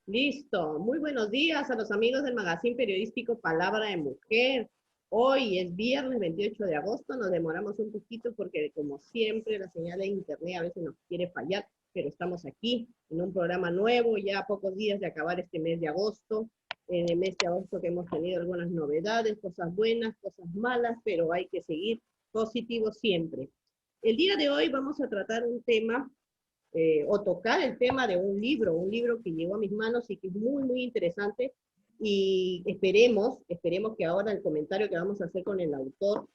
Listo. Muy buenos días a los amigos del Magazine Periodístico Palabra de Mujer. Hoy es viernes 28 de agosto, nos demoramos un poquito porque como siempre la señal de internet a veces nos quiere fallar, pero estamos aquí en un programa nuevo, ya a pocos días de acabar este mes de agosto. En el mes de agosto que hemos tenido algunas novedades, cosas buenas, cosas malas, pero hay que seguir positivo siempre. El día de hoy vamos a tratar un tema o tocar el tema de un libro que llegó a mis manos y que es muy, muy interesante. Y esperemos que ahora el comentario que vamos a hacer con el autor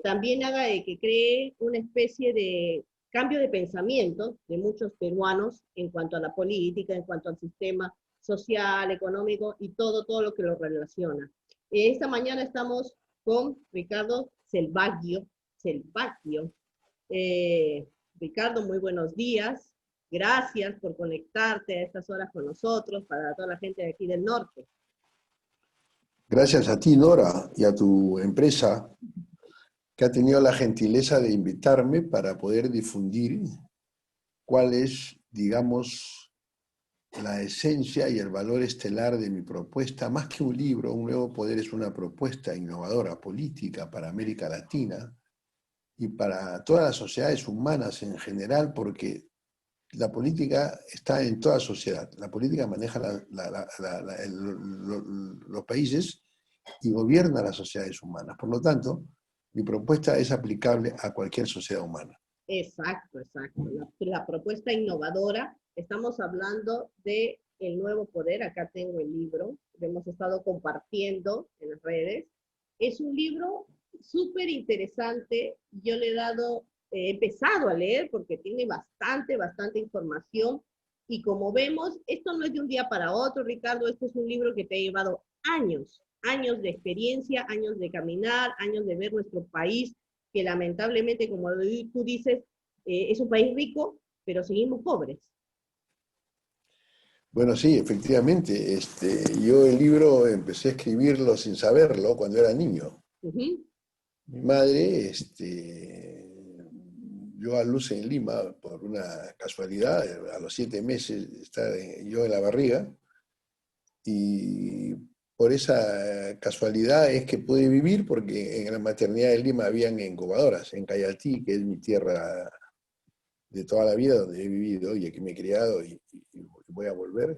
también haga de que cree una especie de cambio de pensamiento de muchos peruanos en cuanto a la política, en cuanto al sistema social, económico y todo lo que lo relaciona. Esta mañana estamos con Ricardo Selvaggio. Eh, Ricardo, muy buenos días. Gracias por conectarte a estas horas con nosotros, para toda la gente de aquí del norte. Gracias a ti, Nora, y a tu empresa que ha tenido la gentileza de invitarme para poder difundir cuál es, digamos, la esencia y el valor estelar de mi propuesta. Más que un libro, Un Nuevo Poder es una propuesta innovadora política para América Latina y para todas las sociedades humanas en general, porque la política está en toda sociedad. La política maneja los países y gobierna las sociedades humanas. Por lo tanto, mi propuesta es aplicable a cualquier sociedad humana. Exacto. La propuesta innovadora, estamos hablando de El Nuevo Poder, acá tengo el libro, lo hemos estado compartiendo en las redes. Es un libro súper interesante, yo le he empezado a leer porque tiene bastante información, y como vemos, esto no es de un día para otro, Ricardo, este es un libro que te ha llevado años de experiencia, años de caminar, años de ver nuestro país, que lamentablemente, como tú dices, es un país rico, pero seguimos pobres. Bueno, sí, efectivamente. Yo el libro empecé a escribirlo sin saberlo cuando era niño. Mi madre dio a luz en Lima por una casualidad. A los 7 meses estaba yo en la barriga, y por esa casualidad es que pude vivir, porque en la maternidad de Lima habían incubadoras, en Cayaltí, que es mi tierra de toda la vida, donde he vivido y aquí me he criado y voy a volver.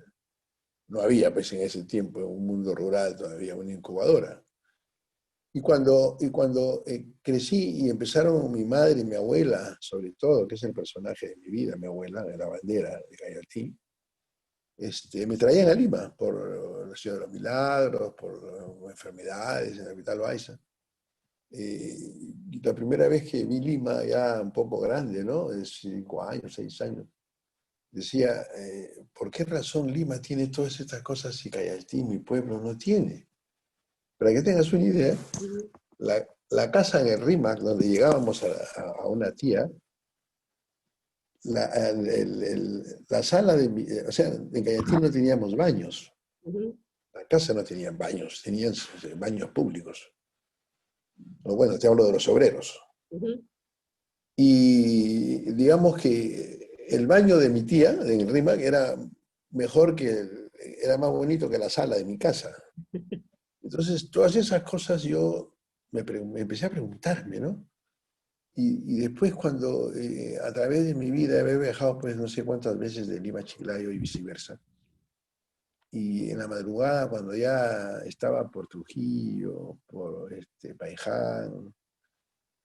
No había, pues, en ese tiempo, en un mundo rural, todavía una incubadora. Y cuando crecí y empezaron mi madre y mi abuela, sobre todo, que es el personaje de mi vida, mi abuela, de la bandera de Cayaltí, me traían a Lima por la Ciudad de los Milagros, por enfermedades en el Hospital Baiza. Y la primera vez que vi Lima, ya un poco grande, ¿no? De 5 años, 6 años, decía, ¿por qué razón Lima tiene todas estas cosas y Cayaltí, mi pueblo, no tiene? Para que tengas una idea, la casa en el RIMAC, donde llegábamos a una tía, la sala o sea, en Cayaltí no teníamos baños. La casa no tenía baños, tenían baños públicos. O bueno, te hablo de los obreros. Y digamos que el baño de mi tía, en el RIMAC, era mejor era más bonito que la sala de mi casa. Entonces, todas esas cosas yo me empecé a preguntarme, ¿no? Y después, cuando a través de mi vida he viajado, pues no sé cuántas veces, de Lima a Chiclayo y viceversa, y en la madrugada, cuando ya estaba por Trujillo, por Paiján,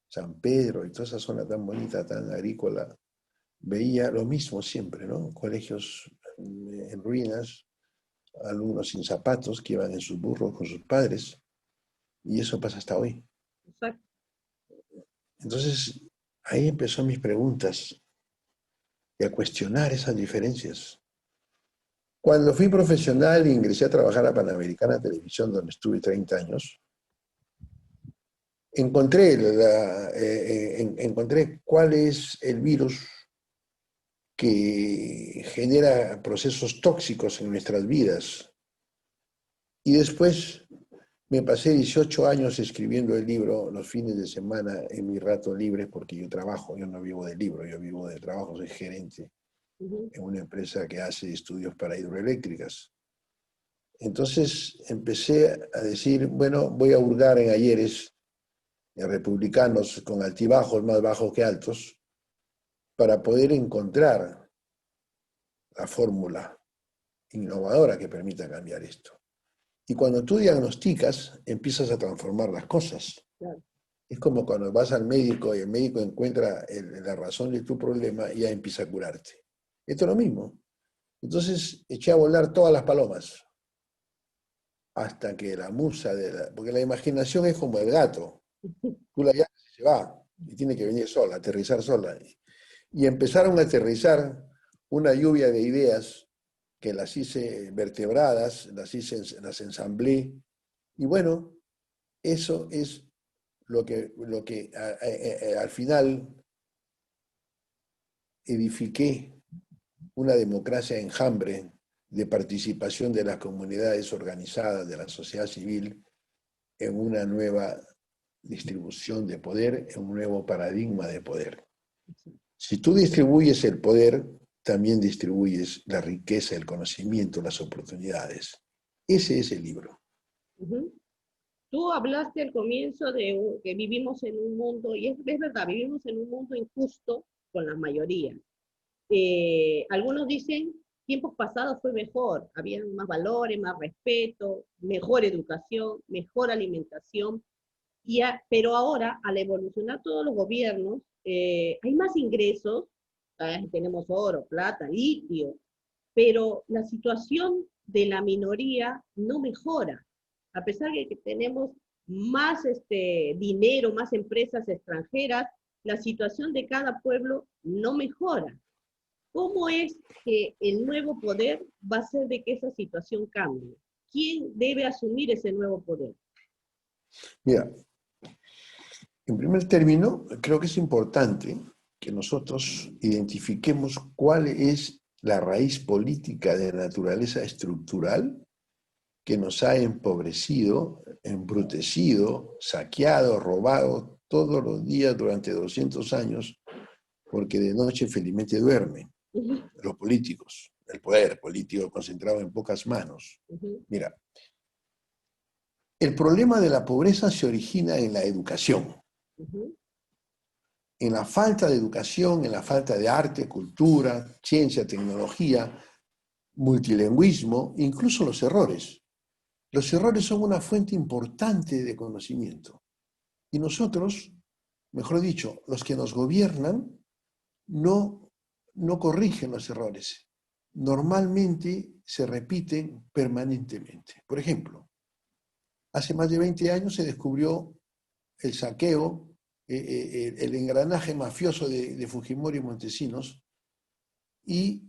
San Pedro y toda esa zona tan bonita, tan agrícola, veía lo mismo siempre, ¿no? Colegios en ruinas, alumnos sin zapatos que iban en sus burros con sus padres, y eso pasa hasta hoy. Exacto. Entonces, ahí empezó mis preguntas y a cuestionar esas diferencias. Cuando fui profesional e ingresé a trabajar a Panamericana Televisión, donde estuve 30 años, encontré cuál es el virus que genera procesos tóxicos en nuestras vidas. Y después me pasé 18 años escribiendo el libro los fines de semana en mi rato libre, porque yo trabajo, yo no vivo del libro, yo vivo del trabajo, soy gerente ujú, en una empresa que hace estudios para hidroeléctricas. Entonces empecé a decir, bueno, voy a hurgar en ayeres, en republicanos con altibajos más bajos que altos, para poder encontrar la fórmula innovadora que permita cambiar esto. Y cuando tú diagnosticas, empiezas a transformar las cosas. claro. Es como cuando vas al médico y el médico encuentra la razón de tu problema y ya empieza a curarte. Esto es lo mismo. Entonces eché a volar todas las palomas hasta que la musa porque la imaginación es como el gato. Tú la llamas y se va y tiene que venir sola, aterrizar sola. Y empezaron a aterrizar una lluvia de ideas que las hice vertebradas, las ensamblé. Y bueno, eso es lo que al final edifiqué una democracia enjambre de participación de las comunidades organizadas, de la sociedad civil, en una nueva distribución de poder, en un nuevo paradigma de poder. Si tú distribuyes el poder, también distribuyes la riqueza, el conocimiento, las oportunidades. Ese es el libro. Ujú. Tú hablaste al comienzo de que vivimos en un mundo, y es verdad, vivimos en un mundo injusto con la mayoría. Algunos dicen, tiempos pasados fue mejor, había más valores, más respeto, mejor educación, mejor alimentación, pero ahora, al evolucionar todos los gobiernos, hay más ingresos, tenemos oro, plata, litio, pero la situación de la minoría no mejora. A pesar de que tenemos más dinero, más empresas extranjeras, la situación de cada pueblo no mejora. ¿Cómo es que el nuevo poder va a hacer de que esa situación cambie? ¿Quién debe asumir ese nuevo poder? Mira, en primer término, creo que es importante que nosotros identifiquemos cuál es la raíz política de naturaleza estructural que nos ha empobrecido, embrutecido, saqueado, robado todos los días durante 200 años, porque de noche felizmente duermen Uh -huh, los políticos, el poder político concentrado en pocas manos. uh -huh, Mira, el problema de la pobreza se origina en la educación, uh -huh, en la falta de educación, en la falta de arte, cultura, ciencia, tecnología, multilingüismo, incluso los errores. Los errores son una fuente importante de conocimiento. Y nosotros, mejor dicho, los que nos gobiernan, no corrigen los errores. Normalmente se repiten permanentemente. Por ejemplo, hace más de 20 años se descubrió el saqueo, el engranaje mafioso de Fujimori y Montesinos, y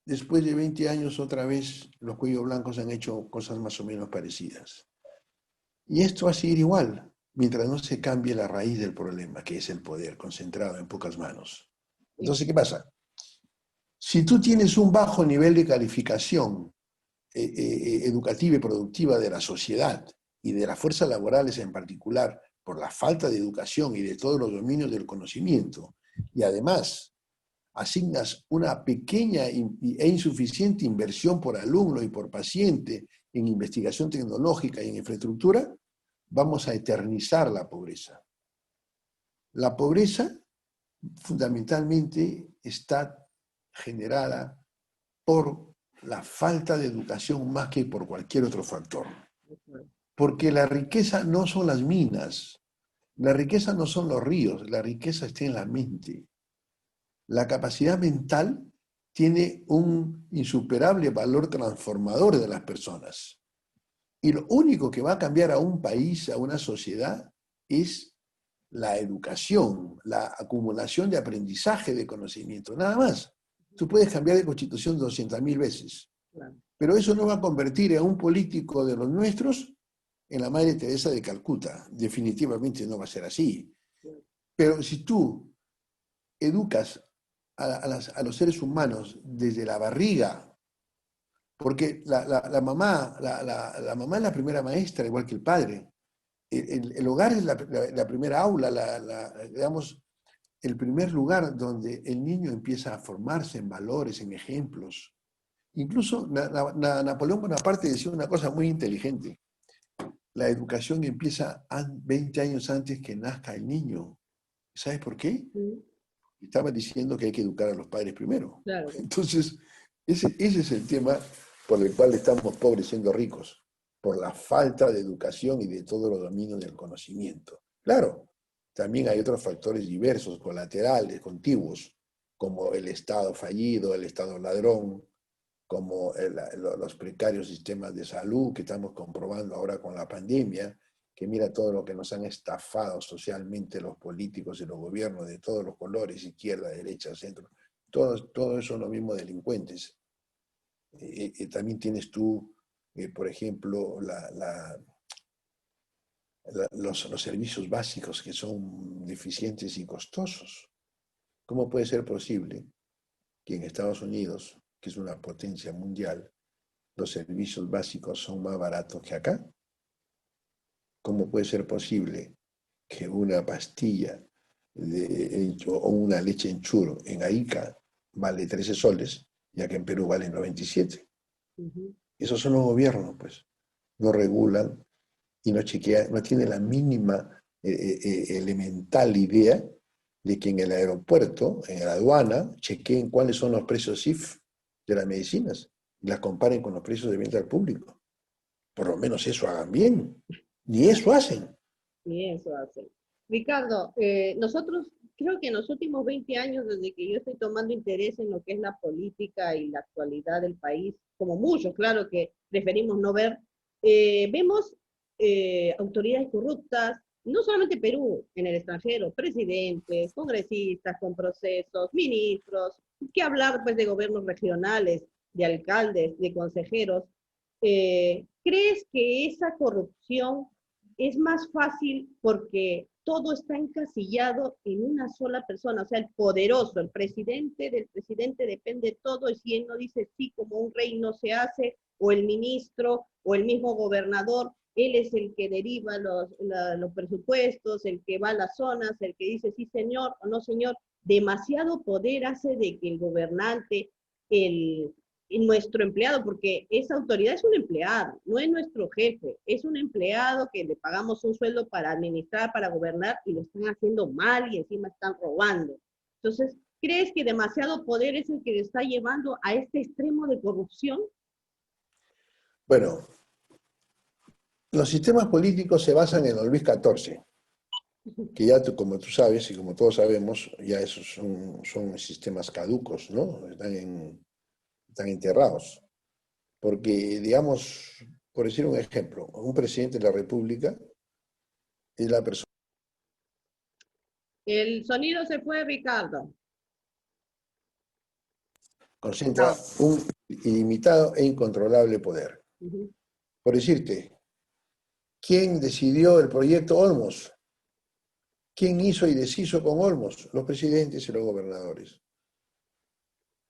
después de 20 años otra vez los cuellos blancos han hecho cosas más o menos parecidas. Y esto va a seguir igual, mientras no se cambie la raíz del problema, que es el poder concentrado en pocas manos. Entonces, ¿qué pasa? Si tú tienes un bajo nivel de calificación educativa y productiva de la sociedad y de las fuerzas laborales en particular, por la falta de educación y de todos los dominios del conocimiento, y además asignas una pequeña e insuficiente inversión por alumno y por paciente en investigación tecnológica y en infraestructura, vamos a eternizar la pobreza. La pobreza fundamentalmente está generada por la falta de educación más que por cualquier otro factor. Porque la riqueza no son las minas, la riqueza no son los ríos, la riqueza está en la mente. La capacidad mental tiene un insuperable valor transformador de las personas. Y lo único que va a cambiar a un país, a una sociedad, es la educación, la acumulación de aprendizaje de conocimiento, nada más. Tú puedes cambiar de constitución 200.000 veces, pero eso no va a convertir a un político de los nuestros en la Madre Teresa de Calcuta. Definitivamente no va a ser así. Pero si tú educas a los seres humanos desde la barriga, porque la mamá es la primera maestra, igual que el padre. El hogar es la primera aula, digamos, el primer lugar donde el niño empieza a formarse en valores, en ejemplos. Incluso Napoleón Bonaparte decía una cosa muy inteligente. La educación empieza 20 años antes que nazca el niño. ¿Sabes por qué? Mm, Estaba diciendo que hay que educar a los padres primero. claro. Entonces, ese es el tema por el cual estamos pobres siendo ricos, por la falta de educación y de todos los dominios del conocimiento. Claro, también hay otros factores diversos, colaterales, contiguos, como el Estado fallido, el Estado ladrón, como los precarios sistemas de salud que estamos comprobando ahora con la pandemia, que mira todo lo que nos han estafado socialmente los políticos y los gobiernos de todos los colores, izquierda, derecha, centro, todo eso son los mismos delincuentes. También tienes tú, por ejemplo, los servicios básicos que son deficientes y costosos. ¿Cómo puede ser posible que en Estados Unidos, que es una potencia mundial, los servicios básicos son más baratos que acá? ¿Cómo puede ser posible que una pastilla o una leche en churro en Arica vale 13 soles, ya que en Perú vale 97? Ujú. Esos son los gobiernos, pues. No regulan y no chequean, no tienen la mínima elemental idea de que en el aeropuerto, en la aduana, chequeen cuáles son los precios IF de las medicinas y las comparen con los precios de venta al público. Por lo menos eso hagan bien. Ni eso hacen. Y eso hace. Ricardo, nosotros, creo que en los últimos 20 años, desde que yo estoy tomando interés en lo que es la política y la actualidad del país, como muchos, claro, que preferimos no ver, vemos autoridades corruptas, no solamente Perú, en el extranjero, presidentes, congresistas con procesos, ministros, qué hablar pues de gobiernos regionales, de alcaldes, de consejeros. ¿Crees que esa corrupción es más fácil porque todo está encasillado en una sola persona? O sea, el poderoso, el presidente, del presidente depende todo, y si él no dice sí como un rey no se hace, o el ministro, o el mismo gobernador, él es el que deriva los presupuestos, el que va a las zonas, el que dice sí señor o no señor. Demasiado poder hace de que el gobernante, el, nuestro empleado, porque esa autoridad es un empleado, no es nuestro jefe, es un empleado que le pagamos un sueldo para administrar, para gobernar, y lo están haciendo mal y encima están robando. Entonces, ¿crees que demasiado poder es el que le está llevando a este extremo de corrupción? Bueno, los sistemas políticos se basan en el Luis XIV, que ya como tú sabes y como todos sabemos, ya esos son sistemas caducos, ¿no? Están enterrados. Porque, digamos, por decir un ejemplo, un presidente de la República es la persona El sonido se fue, Ricardo. que concentra un ilimitado e incontrolable poder. Uh -huh. Por decirte, ¿quién decidió el proyecto Olmos? ¿Quién hizo y deshizo con Olmos? Los presidentes y los gobernadores.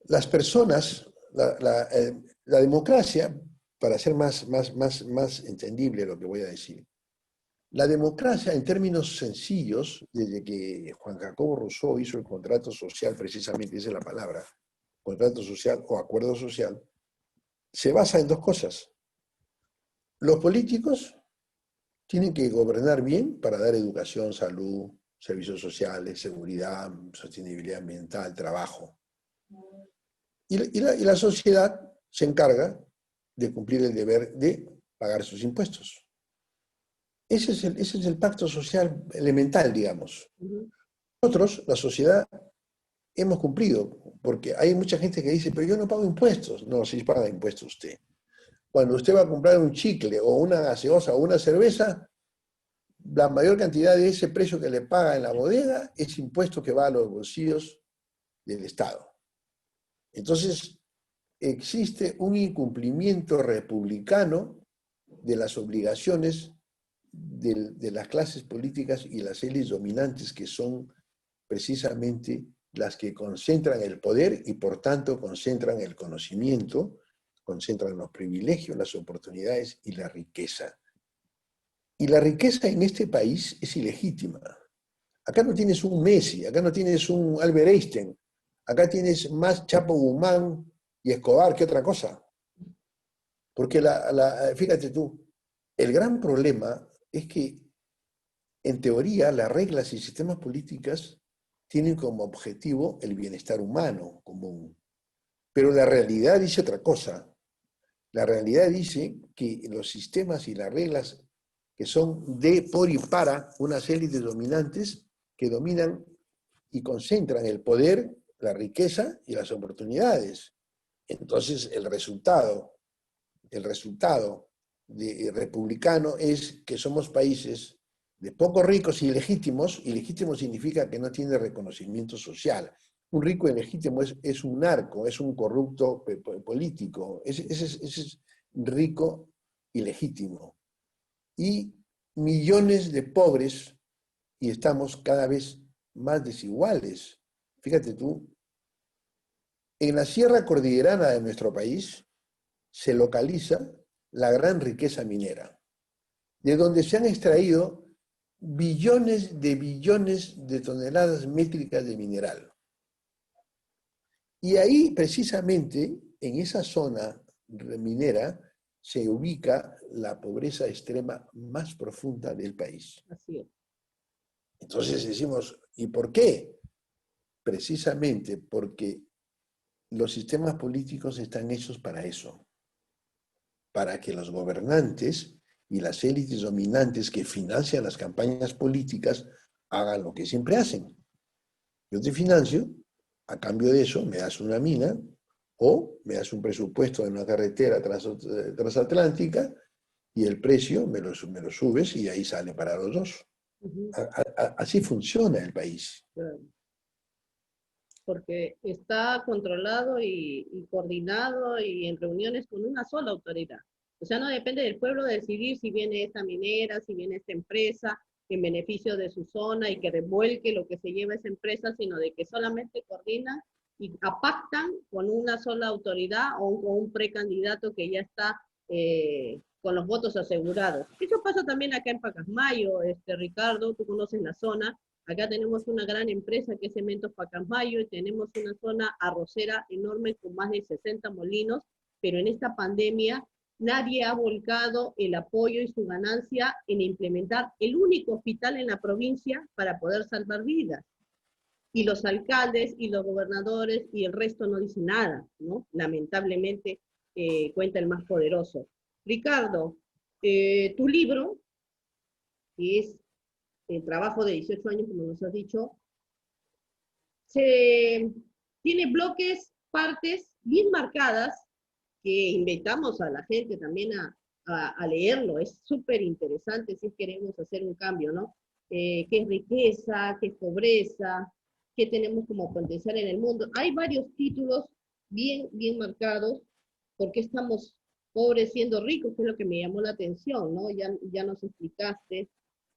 Las personas, la democracia, para ser más entendible lo que voy a decir, la democracia, en términos sencillos, desde que Juan Jacobo Rousseau hizo el contrato social, precisamente esa es la palabra, contrato social o acuerdo social, se basa en dos cosas. Los políticos tienen que gobernar bien para dar educación, salud, servicios sociales, seguridad, sostenibilidad ambiental, trabajo. Y la sociedad se encarga de cumplir el deber de pagar sus impuestos. Ese es el pacto social elemental, digamos. Uh -huh. Nosotros, la sociedad, hemos cumplido, porque hay mucha gente que dice, pero yo no pago impuestos. No, sí paga impuestos usted. Cuando usted va a comprar un chicle o una gaseosa o una cerveza, la mayor cantidad de ese precio que le paga en la bodega es impuesto que va a los bolsillos del Estado. Entonces, existe un incumplimiento republicano de las obligaciones de las clases políticas y las élites dominantes, que son precisamente las que concentran el poder y por tanto concentran el conocimiento, concentran los privilegios, las oportunidades y la riqueza. Y la riqueza en este país es ilegítima. Acá no tienes un Messi, acá no tienes un Albert Einstein, acá tienes más Chapo Guzmán y Escobar que otra cosa. Porque fíjate tú, el gran problema es que en teoría las reglas y sistemas políticos tienen como objetivo el bienestar humano común. Pero la realidad dice otra cosa. La realidad dice que los sistemas y las reglas que son de, por y para unas élites dominantes que dominan y concentran el poder, la riqueza y las oportunidades. Entonces el resultado republicano es que somos países de pocos ricos y legítimos, y legítimo significa que no tiene reconocimiento social. Un rico ilegítimo es un narco, es un corrupto político, ese es rico y legítimo. Y millones de pobres, y estamos cada vez más desiguales. Fíjate tú, en la sierra cordillerana de nuestro país se localiza la gran riqueza minera, de donde se han extraído billones de toneladas métricas de mineral. Y ahí, precisamente, en esa zona minera, se ubica la pobreza extrema más profunda del país. Así es. Entonces decimos, ¿y por qué? Precisamente porque los sistemas políticos están hechos para eso, para que los gobernantes y las élites dominantes que financian las campañas políticas hagan lo que siempre hacen. Yo te financio, a cambio de eso me das una mina o me das un presupuesto de una carretera transatlántica y el precio me lo subes y ahí sale para los dos. Ujú. Así funciona el país. Claro. Porque está controlado y coordinado y en reuniones con una sola autoridad. O sea, no depende del pueblo decidir si viene esta minera, si viene esta empresa en beneficio de su zona y que revuelque lo que se lleva esa empresa, sino de que solamente coordinan y pactan con una sola autoridad o con un precandidato que ya está con los votos asegurados. Eso pasa también acá en Pacasmayo, Ricardo, tú conoces la zona. Acá tenemos una gran empresa que es Cementos Pacasmayo y tenemos una zona arrocera enorme con más de 60 molinos, pero en esta pandemia nadie ha volcado el apoyo y su ganancia en implementar el único hospital en la provincia para poder salvar vidas. Y los alcaldes y los gobernadores y el resto no dicen nada, ¿no? Lamentablemente cuenta el más poderoso. Ricardo, tu libro, que es el trabajo de 18 años, como nos has dicho, tiene bloques, partes bien marcadas que invitamos a la gente también a leerlo. Es súper interesante si queremos hacer un cambio, ¿no? ¿Qué es riqueza? ¿Qué es pobreza? ¿Qué tenemos como potencial en el mundo? Hay varios títulos bien marcados. ¿Por qué estamos pobres siendo ricos? Que es lo que me llamó la atención, ¿no? Ya nos explicaste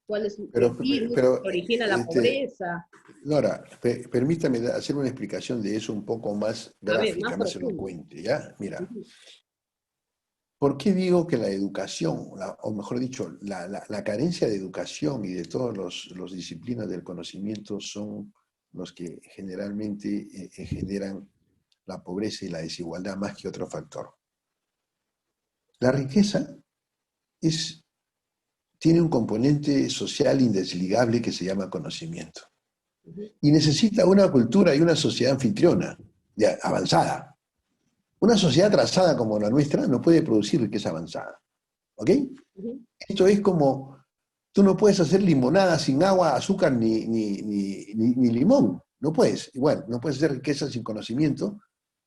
cuál es el virus Pero que origina la pobreza. Nora, permítame hacer una explicación de eso un poco más A ver, más gráfica, más profundo. elocuente, ¿ya? Mira, Ujú. ¿por qué digo que la educación, o mejor dicho, la carencia de educación y de todas los disciplinas del conocimiento son los que generalmente generan la pobreza y la desigualdad más que otro factor? La riqueza tiene un componente social indesligable que se llama conocimiento. Ujú. Y necesita una cultura y una sociedad anfitriona, avanzada. Una sociedad atrasada como la nuestra no puede producir riqueza avanzada. ¿Ok? Ujú. Esto es como, tú no puedes hacer limonada sin agua, azúcar ni limón. No puedes. Igual, no puedes hacer riqueza sin conocimiento,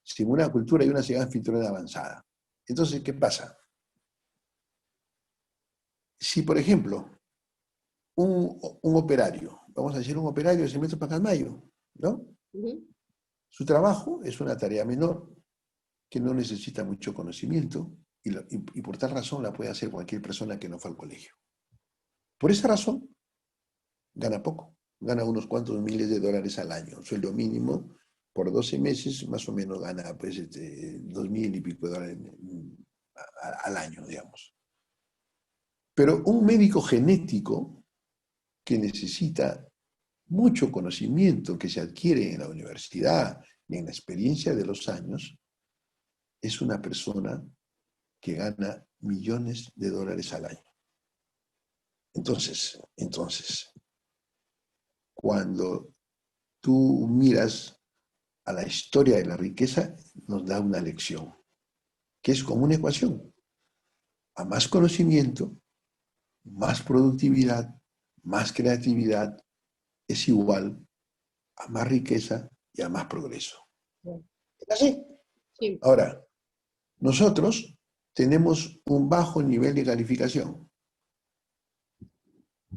sin una cultura y una sociedad anfitriona avanzada. Entonces, ¿qué pasa? Si, por ejemplo, un operario, vamos a decir un operario de Cementos Pacasmayo, ¿no? Ujú. Su trabajo es una tarea menor que no necesita mucho conocimiento y por tal razón la puede hacer cualquier persona que no fue al colegio. Por esa razón, gana poco, gana unos cuantos miles de dólares al año, sueldo mínimo por 12 meses, más o menos gana pues 2.000 y pico de dólares al año, digamos. Pero un médico genético que necesita mucho conocimiento que se adquiere en la universidad y en la experiencia de los años, es una persona que gana millones de dólares al año. Entonces, cuando tú miras a la historia de la riqueza, nos da una lección, que es como una ecuación. A más conocimiento, más productividad, más creatividad, es igual a más riqueza y a más progreso. ¿Es así? Sí. Ahora, nosotros tenemos un bajo nivel de calificación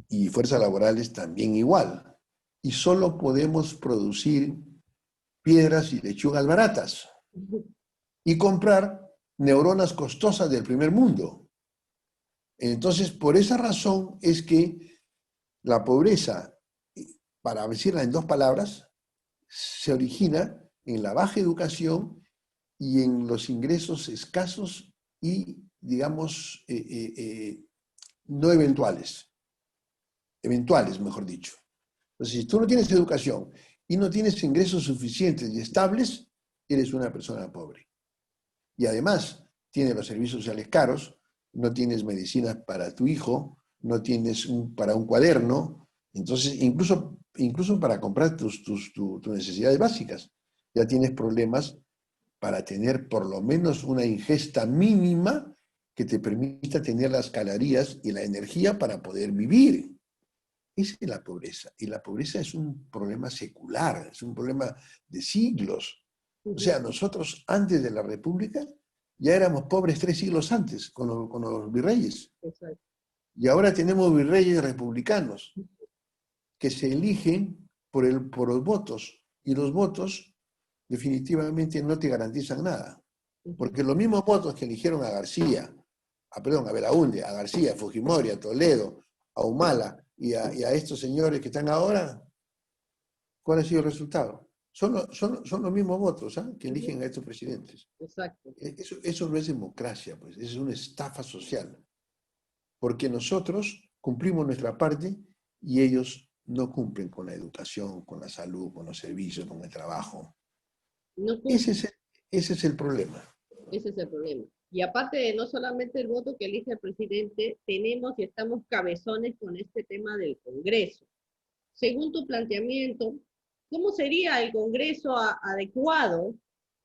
y fuerzas laborales también igual. Y solo podemos producir piedras y lechugas baratas y comprar neuronas costosas del primer mundo. Entonces, por esa razón es que la pobreza, para decirla en dos palabras, se origina en la baja educación y en los ingresos escasos y, digamos, no eventuales. Eventuales, mejor dicho. Entonces, si tú no tienes educación y no tienes ingresos suficientes y estables, eres una persona pobre. Y además, tienes los servicios sociales caros, no tienes medicinas para tu hijo, no tienes para un cuaderno, entonces incluso para comprar tus necesidades básicas, ya tienes problemas para tener por lo menos una ingesta mínima que te permita tener las calorías y la energía para poder vivir. Esa es la pobreza. Y la pobreza es un problema secular, es un problema de siglos. O sea, nosotros antes de la República ya éramos pobres 3 siglos antes, con los virreyes. Exacto. Y ahora tenemos virreyes republicanos que se eligen por los votos. Y los votos definitivamente no te garantizan nada. Porque los mismos votos que eligieron a García, a Belaúnde, a García, a Fujimori, a Toledo, a Humala y a estos señores que están ahora, ¿cuál ha sido el resultado? Son los mismos votos que eligen a estos presidentes. Exacto. Eso no es democracia, pues, es una estafa social. Porque nosotros cumplimos nuestra parte y ellos no cumplen con la educación, con la salud, con los servicios, con el trabajo. No Ese cumple. es el problema. Ese es el problema. Y aparte de no solamente el voto que elige el presidente, tenemos y estamos cabezones con este tema del Congreso. Según tu planteamiento, ¿cómo sería el Congreso adecuado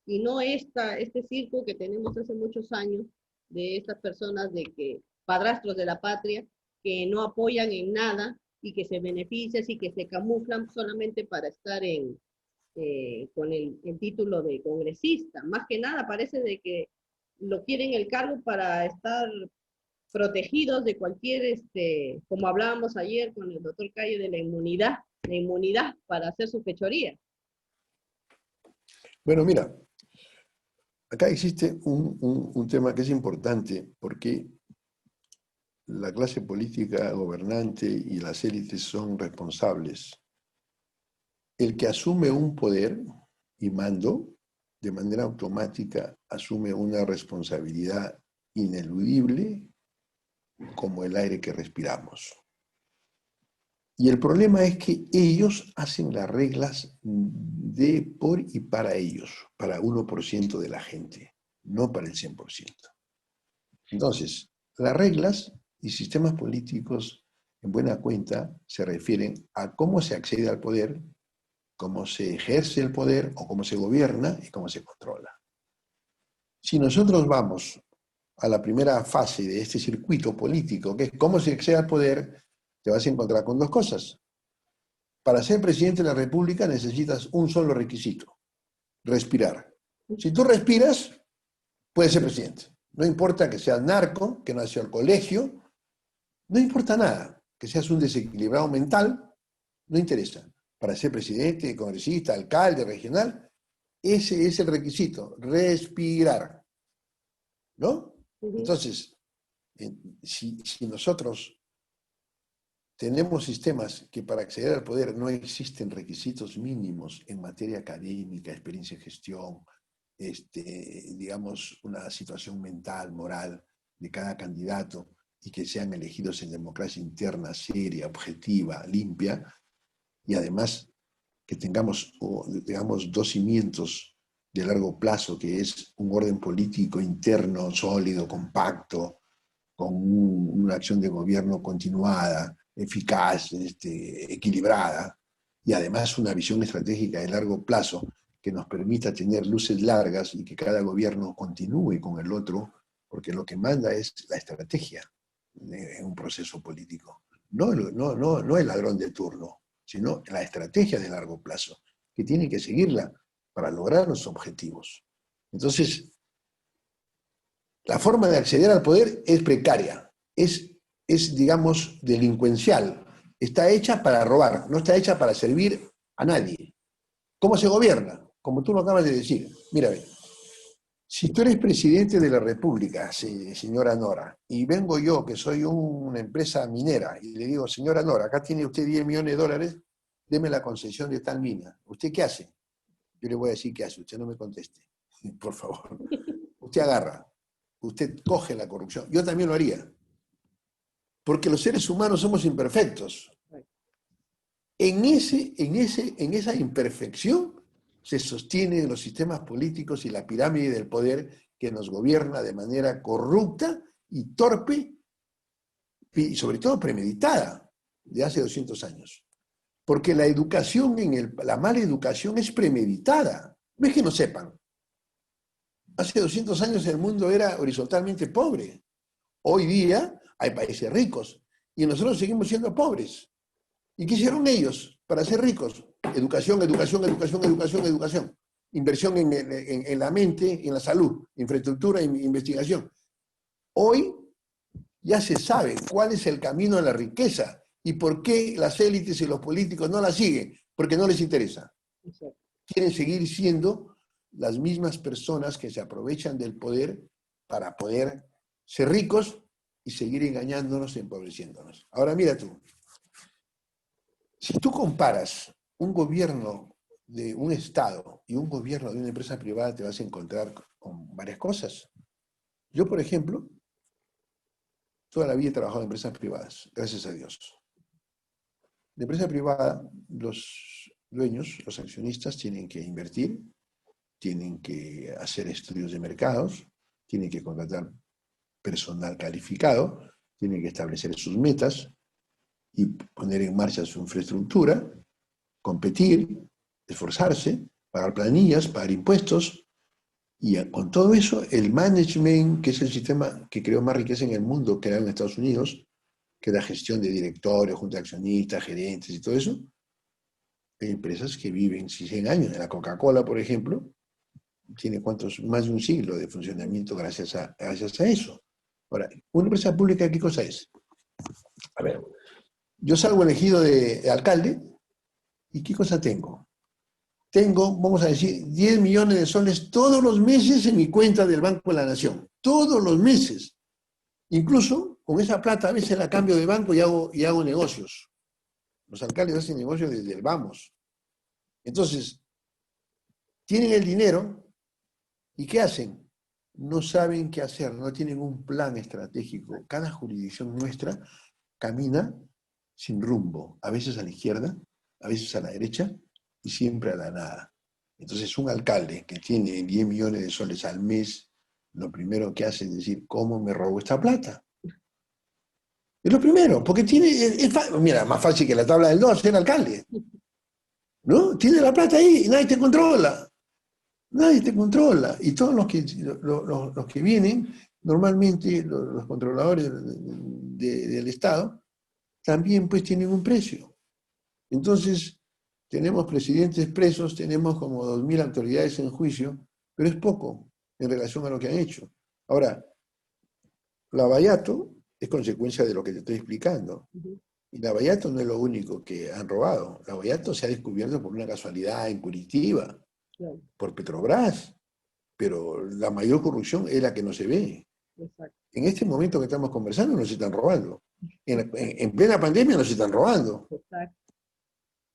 y no este circo que tenemos hace muchos años de estas personas de que padrastros de la patria que no apoyan en nada y que se benefician y que se camuflan solamente para estar con el título de congresista? Más que nada parece de que lo quieren el cargo para estar protegidos de cualquier, como hablábamos ayer con el doctor Cayo, de la inmunidad para hacer su fechoría. Bueno, mira, acá existe un tema que es importante porque la clase política gobernante y las élites son responsables. El que asume un poder y mando, de manera automática asume una responsabilidad ineludible como el aire que respiramos. Y el problema es que ellos hacen las reglas de por y para ellos, para 1% de la gente, no para el 100%. Entonces, las reglas y sistemas políticos, en buena cuenta, se refieren a cómo se accede al poder, cómo se ejerce el poder o cómo se gobierna y cómo se controla. Si nosotros vamos a la primera fase de este circuito político, que es cómo se accede al poder, te vas a encontrar con dos cosas. Para ser presidente de la República necesitas un solo requisito: respirar. Si tú respiras, puedes ser presidente. No importa que seas narco, que no hayas ido al colegio, no importa nada. Que seas un desequilibrado mental, no interesa. Para ser presidente, congresista, alcalde, regional, ese es el requisito: respirar. ¿No? Entonces, si nosotros tenemos sistemas que para acceder al poder no existen requisitos mínimos en materia académica, experiencia en gestión, digamos, una situación mental, moral de cada candidato y que sean elegidos en democracia interna, seria, objetiva, limpia, y además que tengamos, digamos, dos cimientos de largo plazo, que es un orden político interno, sólido, compacto, con una acción de gobierno continuada, eficaz, equilibrada, y además una visión estratégica de largo plazo que nos permita tener luces largas y que cada gobierno continúe con el otro, porque lo que manda es la estrategia en un proceso político. No el ladrón de turno, sino la estrategia de largo plazo, que tiene que seguirla para lograr los objetivos. Entonces, la forma de acceder al poder es precaria, digamos, delincuencial. Está hecha para robar, no está hecha para servir a nadie. ¿Cómo se gobierna? Como tú lo acabas de decir. Mira, si tú eres presidente de la República, señora Nora, y vengo yo, que soy una empresa minera, y le digo, señora Nora, acá tiene usted 10 millones de dólares, deme la concesión de tal mina. ¿Usted qué hace? Yo le voy a decir qué hace, usted no me conteste, por favor. Usted agarra, usted coge la corrupción. Yo también lo haría. Porque los seres humanos somos imperfectos. En esa imperfección se sostienen los sistemas políticos y la pirámide del poder que nos gobierna de manera corrupta y torpe y sobre todo premeditada de hace 200 años. Porque la educación, la mala educación es premeditada. No es que no sepan. Hace 200 años el mundo era horizontalmente pobre. Hoy día hay países ricos y nosotros seguimos siendo pobres. ¿Y qué hicieron ellos para ser ricos? Educación, educación, educación, educación, educación. Inversión en la mente, en la salud, infraestructura e investigación. Hoy ya se sabe cuál es el camino a la riqueza y por qué las élites y los políticos no la siguen, porque no les interesa. Quieren seguir siendo las mismas personas que se aprovechan del poder para poder ser ricos y seguir engañándonos y empobreciéndonos. Ahora mira tú, si tú comparas un gobierno de un Estado y un gobierno de una empresa privada, te vas a encontrar con varias cosas. Yo, por ejemplo, toda la vida he trabajado en empresas privadas, gracias a Dios. La empresa privada, los dueños, los accionistas tienen que invertir, tienen que hacer estudios de mercados, tienen que contratar personal calificado, tienen que establecer sus metas y poner en marcha su infraestructura, competir, esforzarse, pagar planillas, pagar impuestos, y con todo eso, el management, que es el sistema que creó más riqueza en el mundo, creado en Estados Unidos, que es la gestión de directorios, junta de accionistas, gerentes y todo eso, hay empresas que viven 100 años. La Coca-Cola, por ejemplo, tiene más de un siglo de funcionamiento gracias a eso. Ahora, una empresa pública, ¿qué cosa es? A ver, yo salgo elegido de alcalde, ¿y qué cosa tengo? Tengo, vamos a decir, 10 millones de soles todos los meses en mi cuenta del Banco de la Nación. Todos los meses. Incluso con esa plata a veces la cambio de banco y hago negocios. Los alcaldes hacen negocios desde el vamos. Entonces, tienen el dinero y ¿qué hacen? No saben qué hacer, no tienen un plan estratégico. Cada jurisdicción nuestra camina sin rumbo, a veces a la izquierda, a veces a la derecha y siempre a la nada. Entonces, un alcalde que tiene 10 millones de soles al mes, lo primero que hace es decir, ¿cómo me robo esta plata? Es lo primero, porque mira, más fácil que la tabla del 2, ser alcalde. ¿No? Tiene la plata ahí y nadie te controla. Nadie te controla. Y todos los que vienen, normalmente los controladores del Estado, también pues tienen un precio. Entonces, tenemos presidentes presos, tenemos como 2.000 autoridades en juicio, pero es poco en relación a lo que han hecho. Ahora, Lavallato es consecuencia de lo que te estoy explicando. Y Lavallato no es lo único que han robado. Lavallato se ha descubierto por una casualidad en Curitiba, por Petrobras, pero la mayor corrupción es la que no se ve. Exacto. En este momento que estamos conversando nos están robando. En plena pandemia nos están robando. Exacto.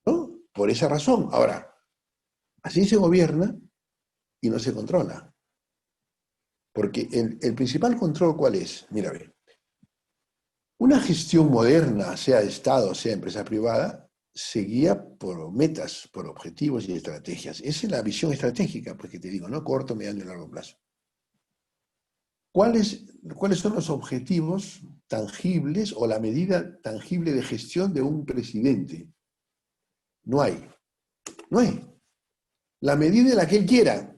¿No? Por esa razón. Ahora, así se gobierna y no se controla. Porque el principal control, ¿cuál es? Mira, ve. Una gestión moderna, sea de Estado, sea empresa privada, se guía por metas, por objetivos y estrategias. Esa es la visión estratégica, pues que te digo, ¿no? Corto, mediano y largo plazo. ¿Cuáles son los objetivos tangibles o la medida tangible de gestión de un presidente? No hay. No hay. La medida es la que él quiera.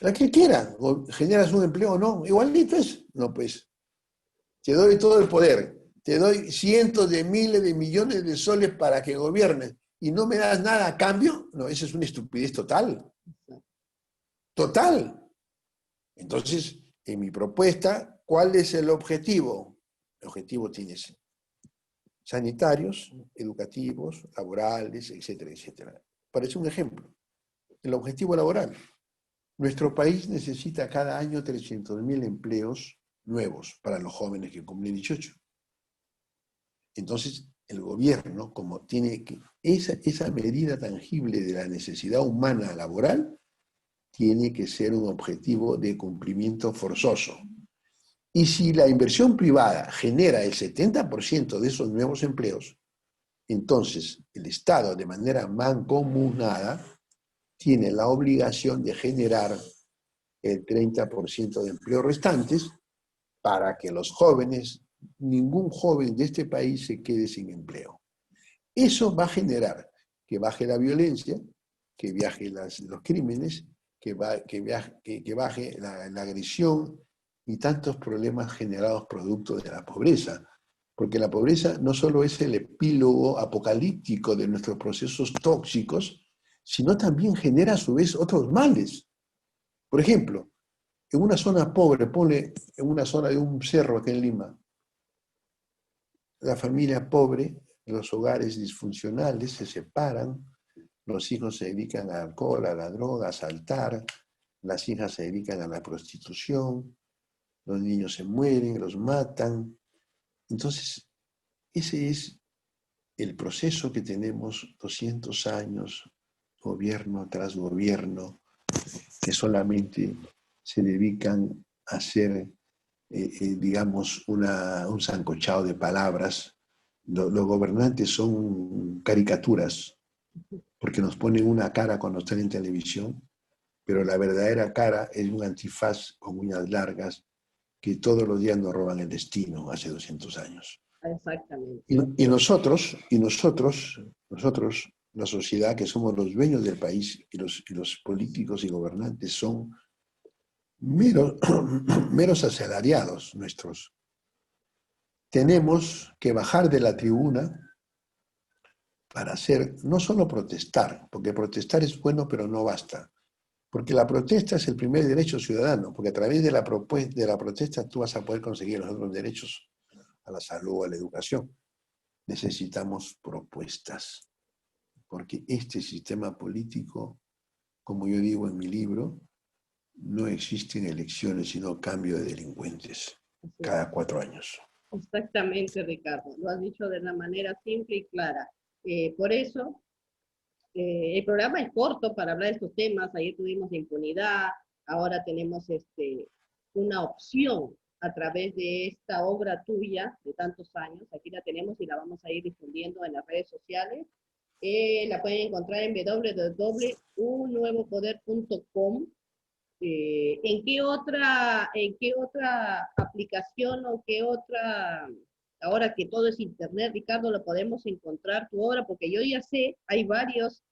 La que él quiera. O generas un empleo o no. Igualito es. No, pues. Te doy todo el poder. Te doy cientos de miles de millones de soles para que gobiernes y no me das nada a cambio. No, esa es una estupidez total. Total. Entonces, en mi propuesta, ¿cuál es el objetivo? El objetivo tienes sanitarios, educativos, laborales, etcétera, etcétera. Parece un ejemplo. El objetivo laboral. Nuestro país necesita cada año 300.000 empleos nuevos para los jóvenes que cumplen 18. Entonces, el gobierno, como tiene que, esa medida tangible de la necesidad humana laboral, tiene que ser un objetivo de cumplimiento forzoso. Y si la inversión privada genera el 70% de esos nuevos empleos, entonces el Estado, de manera mancomunada, tiene la obligación de generar el 30% de empleos restantes para que los jóvenes, ningún joven de este país se quede sin empleo. Eso va a generar que baje la violencia, que baje los crímenes, que baje la agresión y tantos problemas generados producto de la pobreza. Porque la pobreza no solo es el epílogo apocalíptico de nuestros procesos tóxicos, sino también genera a su vez otros males. Por ejemplo, en una zona pobre, ponle en una zona de un cerro aquí en Lima, la familia pobre, los hogares disfuncionales se separan, los hijos se dedican al alcohol, a la droga, a asaltar, las hijas se dedican a la prostitución, los niños se mueren, los matan. Entonces, ese es el proceso que tenemos 200 años, gobierno tras gobierno, que solamente se dedican a hacer, digamos, un sancochado de palabras. Los gobernantes son caricaturas, porque nos ponen una cara cuando están en televisión, pero la verdadera cara es un antifaz con uñas largas que todos los días nos roban el destino hace 200 años. Exactamente. Nosotros, la sociedad, que somos los dueños del país, y los políticos y gobernantes son meros asalariados nuestros. Tenemos que bajar de la tribuna para hacer, no solo protestar, porque protestar es bueno, pero no basta. Porque la protesta es el primer derecho ciudadano, porque a través de la protesta tú vas a poder conseguir los otros derechos a la salud, a la educación. Necesitamos propuestas, porque este sistema político, como yo digo en mi libro, no existen elecciones, sino cambio de delincuentes cada 4 años. Exactamente, Ricardo. Lo has dicho de una manera simple y clara. Por eso, el programa es corto para hablar de estos temas. Ayer tuvimos impunidad, ahora tenemos una opción a través de esta obra tuya de tantos años. Aquí la tenemos y la vamos a ir difundiendo en las redes sociales. La pueden encontrar en www.unnuevopoder.com. ¿En qué otra aplicación o qué otra, ahora que todo es internet, Ricardo, lo podemos encontrar tu obra? Porque yo ya sé, hay varias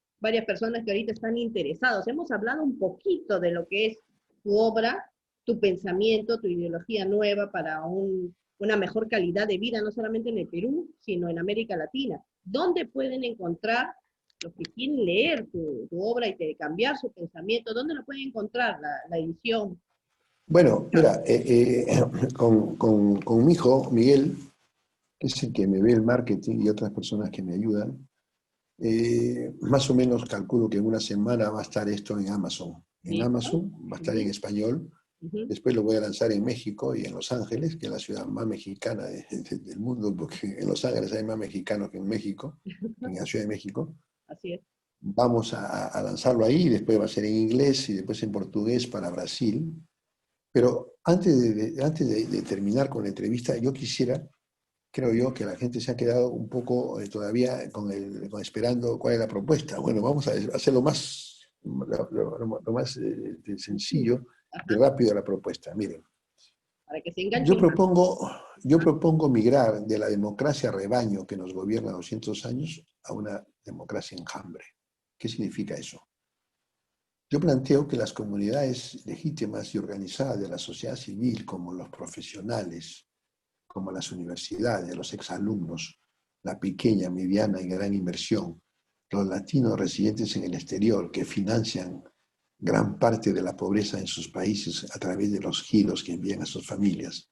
personas que ahorita están interesados. Hemos hablado un poquito de lo que es tu obra, tu pensamiento, tu ideología nueva para una mejor calidad de vida, no solamente en el Perú, sino en América Latina. ¿Dónde pueden encontrar los que quieren leer tu obra y cambiar su pensamiento? ¿Dónde lo pueden encontrar la edición? Bueno, mira, con mi hijo, Miguel, que es el que me ve el marketing y otras personas que me ayudan, más o menos calculo que en una semana va a estar esto en Amazon. En Amazon va a estar en español. Después lo voy a lanzar en México y en Los Ángeles, que es la ciudad más mexicana del mundo, porque en Los Ángeles hay más mexicanos que en México, en la Ciudad de México. Así es. Vamos a lanzarlo ahí, después va a ser en inglés y después en portugués para Brasil. Pero antes de terminar con la entrevista, yo quisiera creo yo que la gente se ha quedado un poco todavía esperando cuál es la propuesta. Bueno, vamos a hacerlo lo más sencillo y Ajá, rápido la propuesta. Miren, para que se yo enganchen más. propongo, yo Ajá. propongo migrar de la democracia rebaño que nos gobierna 200 años a una democracia enjambre. ¿Qué significa eso? Yo planteo que las comunidades legítimas y organizadas de la sociedad civil, como los profesionales, como las universidades, los exalumnos, la pequeña, mediana y gran inversión, los latinos residentes en el exterior que financian gran parte de la pobreza en sus países a través de los giros que envían a sus familias,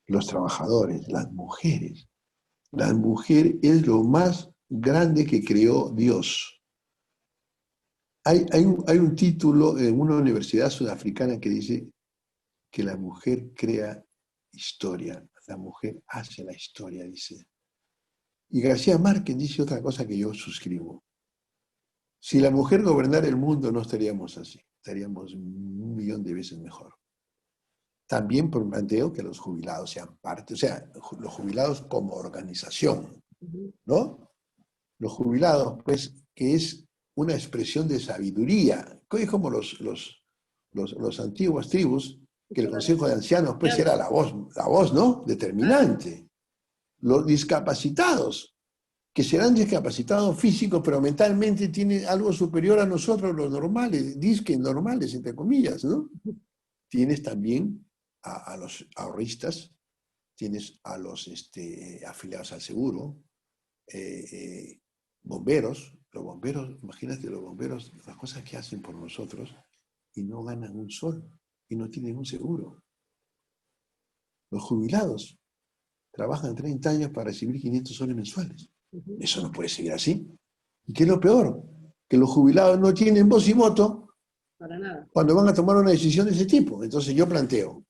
los trabajadores, las mujeres. La mujer es lo más grande que creó Dios. Hay un título en una universidad sudafricana que dice que la mujer crea historia, la mujer hace la historia, dice. Y García Márquez dice otra cosa que yo suscribo. Si la mujer gobernara el mundo no estaríamos así, estaríamos 1.000.000 de veces mejor. También planteo que los jubilados sean parte, o sea, los jubilados como organización, Ujú. ¿no? Los jubilados, pues, que es una expresión de sabiduría, que es como los antiguos tribus, que el consejo de ancianos, pues, era la voz, ¿no? Claro. Determinante. Los discapacitados, que serán discapacitados físicos, pero mentalmente tienen algo superior a nosotros los normales, disque normales, entre comillas, ¿no? Tienes también a los ahorristas, tienes a los afiliados al seguro, eh, eh, bomberos, los bomberos, imagínate los bomberos, las cosas que hacen por nosotros y no ganan un sol y no tienen un seguro. Los jubilados trabajan 30 años para recibir 500 soles mensuales. Ujú. Eso no puede seguir así. ¿Y qué es lo peor? Que los jubilados no tienen voz y voto Para nada. cuando van a tomar una decisión de ese tipo. Entonces yo planteo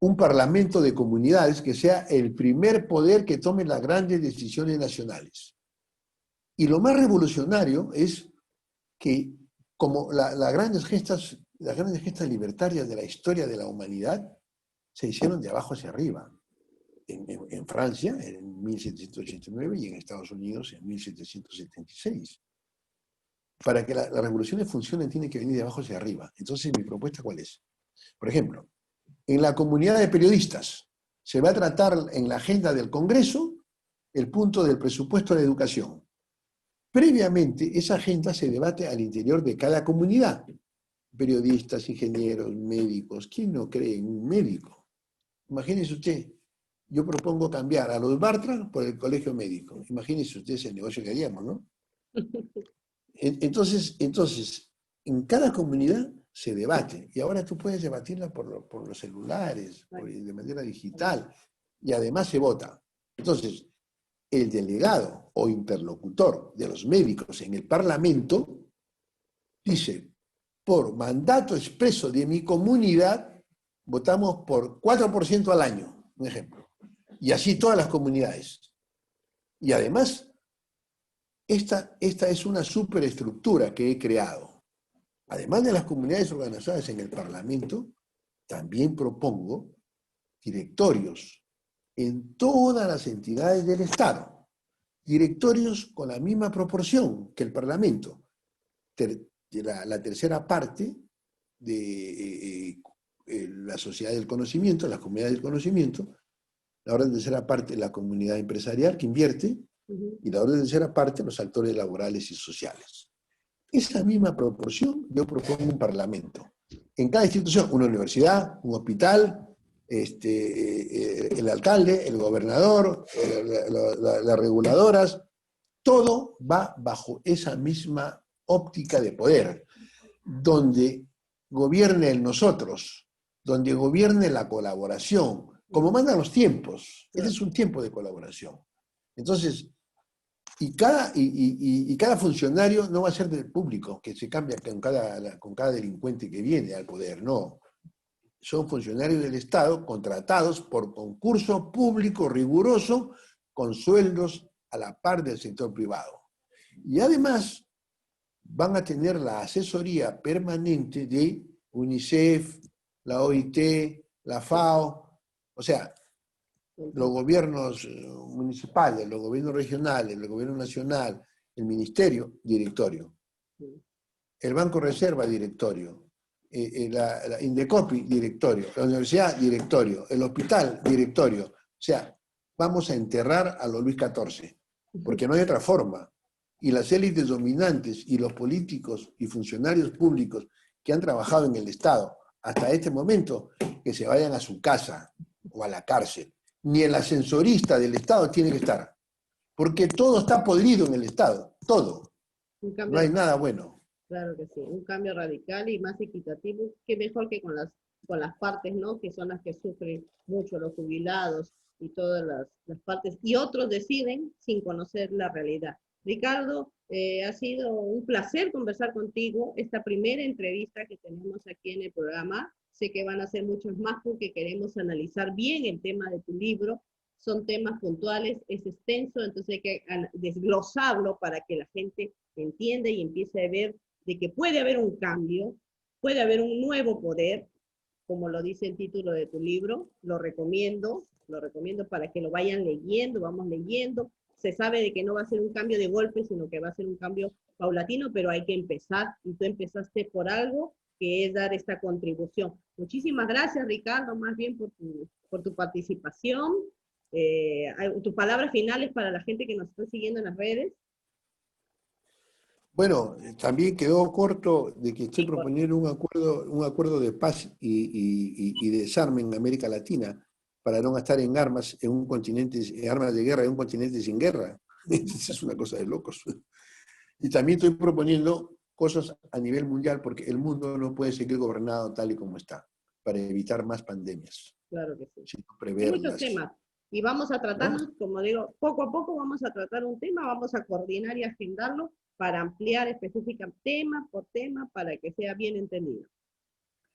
un parlamento de comunidades que sea el primer poder que tome las grandes decisiones nacionales. Y lo más revolucionario es que como las grandes gestas libertarias de la historia de la humanidad se hicieron de abajo hacia arriba. En Francia en 1789 y en Estados Unidos en 1776. Para que las revoluciones funcionen tienen que venir de abajo hacia arriba. Entonces, ¿mi propuesta cuál es? Por ejemplo, en la comunidad de periodistas se va a tratar en la agenda del Congreso el punto del presupuesto de la educación. Previamente, esa agenda se debate al interior de cada comunidad. Periodistas, ingenieros, médicos. ¿Quién no cree en un médico? Imagínese usted, yo propongo cambiar a los Bartra por el colegio médico. Imagínese usted ese negocio que haríamos, ¿no? Entonces, en cada comunidad se debate. Y ahora tú puedes debatirla por los celulares, de manera digital. Y además se vota. Entonces, el delegado o interlocutor de los médicos en el Parlamento dice, por mandato expreso de mi comunidad, votamos por 4% al año, un ejemplo. Y así todas las comunidades. Y además, esta es una superestructura que he creado. Además de las comunidades organizadas en el Parlamento, también propongo directorios en todas las entidades del Estado. Directorios con la misma proporción que el Parlamento. La tercera parte de la sociedad del conocimiento, las comunidades del conocimiento, la otra tercera parte la comunidad empresarial que invierte, Ujú. y la otra tercera parte los actores laborales y sociales. Esa misma proporción yo propongo un parlamento. En cada institución, una universidad, un hospital, el alcalde, el gobernador, las reguladoras, todo va bajo esa misma óptica de poder, donde gobierne el nosotros, donde gobierne la colaboración, como mandan los tiempos. Este es un tiempo de colaboración. Entonces, cada funcionario no va a ser del público, que se cambia con cada delincuente que viene al poder, no. Son funcionarios del Estado contratados por concurso público riguroso con sueldos a la par del sector privado. Y además van a tener la asesoría permanente de UNICEF, la OIT, la FAO. O sea, los gobiernos municipales, los gobiernos regionales, el gobierno nacional, el ministerio, directorio. El Banco Reserva, directorio. La Indecopi, directorio. La universidad, directorio. El hospital, directorio. O sea, vamos a enterrar a los Luis XIV, porque no hay otra forma. Y las élites dominantes y los políticos y funcionarios públicos que han trabajado en el Estado hasta este momento, que se vayan a su casa o a la cárcel. Ni el ascensorista del Estado tiene que estar, porque todo está podrido en el Estado, todo. No hay nada bueno. Claro que sí, un cambio radical y más equitativo, que mejor que con las partes, ¿no? Que son las que sufren mucho, los jubilados y todas las partes, y otros deciden sin conocer la realidad. Ricardo, ha sido un placer conversar contigo, esta primera entrevista que tenemos aquí en el programa. Sé que van a ser muchos más porque queremos analizar bien el tema de tu libro. Son temas puntuales, es extenso, entonces hay que desglosarlo para que la gente entienda y empiece a ver de que puede haber un cambio, puede haber un nuevo poder, como lo dice el título de tu libro. Lo recomiendo para que lo vayan leyendo, vamos leyendo. Se sabe de que no va a ser un cambio de golpe, sino que va a ser un cambio paulatino, pero hay que empezar, y tú empezaste por algo, que es dar esta contribución. Muchísimas gracias, Ricardo, más bien por tu participación. Tus palabras finales para la gente que nos está siguiendo en las redes. Bueno, también quedó corto de que estoy proponiendo un acuerdo de paz y desarme en América Latina para no gastar en armas en un continente, en armas de guerra en un continente sin guerra. Es una cosa de locos. Y también estoy proponiendo cosas a nivel mundial porque el mundo no puede seguir gobernado tal y como está, para evitar más pandemias. Claro que sí. Sino Hay muchos preverlas, temas. Y vamos a tratarnos, ¿no? como digo, poco a poco vamos a tratar un tema, vamos a coordinar y agendarlo para ampliar específicamente tema por tema para que sea bien entendido.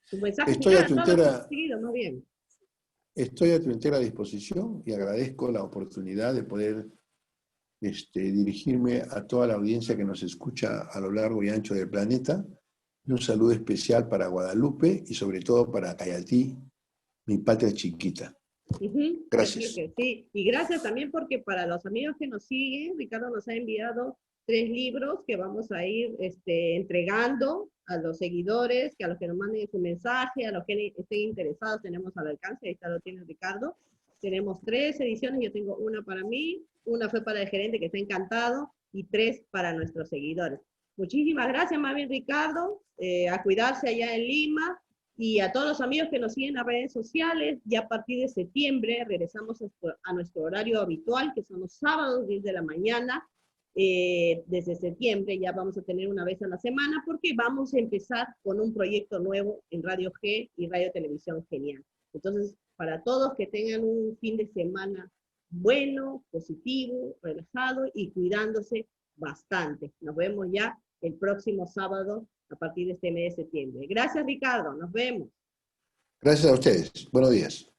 Tu mensaje Estoy a final tu a todos los que entera, han seguido, más bien. estoy a tu entera disposición y agradezco la oportunidad de poder dirigirme a toda la audiencia que nos escucha a lo largo y ancho del planeta. Y un saludo especial para Guadalupe y sobre todo para Cayatí, mi patria chiquita. Seguro Gracias. que sí. Y gracias también porque para los amigos que nos siguen, Ricardo nos ha enviado 3 libros que vamos a ir entregando a los seguidores, que a los que nos manden su mensaje, a los que estén interesados, tenemos al alcance. Ahí está, lo tiene Ricardo. Tenemos 3 ediciones, yo tengo una para mí, una fue para el gerente que está encantado, y 3 para nuestros seguidores. Muchísimas gracias, más bien, Ricardo, a cuidarse allá en Lima. Y a todos los amigos que nos siguen en las redes sociales, ya a partir de septiembre regresamos a nuestro horario habitual, que son los sábados, 10 de la mañana. Desde septiembre ya vamos a tener una vez a la semana, porque vamos a empezar con un proyecto nuevo en Radio G y Radio Televisión Genial. Entonces, para todos, que tengan un fin de semana bueno, positivo, relajado y cuidándose bastante. Nos vemos ya el próximo sábado a partir de este mes de septiembre. Gracias, Ricardo. Nos vemos. Gracias a ustedes. Buenos días.